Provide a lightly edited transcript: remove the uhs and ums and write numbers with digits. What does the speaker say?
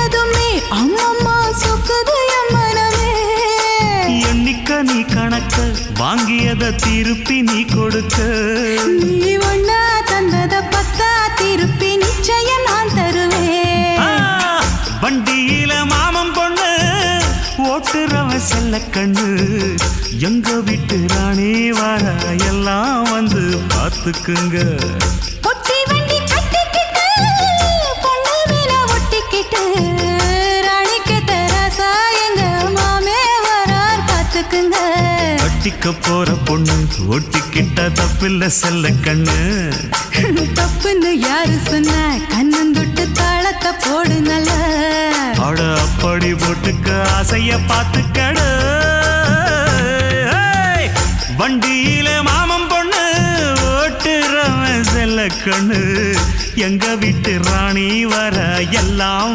கேட்டதுமே அம்மம்மா சொக்குது மனமே. எண்ணிக்க நீ கணக்க வாங்கியத திருப்பி நீ கொடுக்க. நீ ஒண்ணா தந்தத பத்தா திருப்பி நிச்சயம் நான் தருவேன். வண்டியில மாமன் பொண்ணு ஓட்டுறவன் செல்ல கண்ணு. எங்க வீட்டு ராணி வர எல்லாம் வந்து பார்த்துக்குங்க. பொட்டி வண்டி கட்டிக்கிட்டு பொண்ணு மேல ஒட்டிக்கிட்டு ராணிக்கு தராசா எங்க மாமே வரார் பார்த்துக்குங்க. கட்டிக்க போற பொண்ணு ஒட்டிக்கிட்ட தப்பில்ல செல்ல கண்ணு. தப்புன்னு யாரு சொன்ன கண்ணந்தொட்டு தாளத்தை போடு நல்ல. அட அப்படி போட்டுக்க ஆசைய பார்த்துக்கடு. வண்டியில மாமன் பொண்ணு ஓட்டுறவன் செல்ல கண்ணு. எங்க வீட்டு ராணி வர எல்லாம்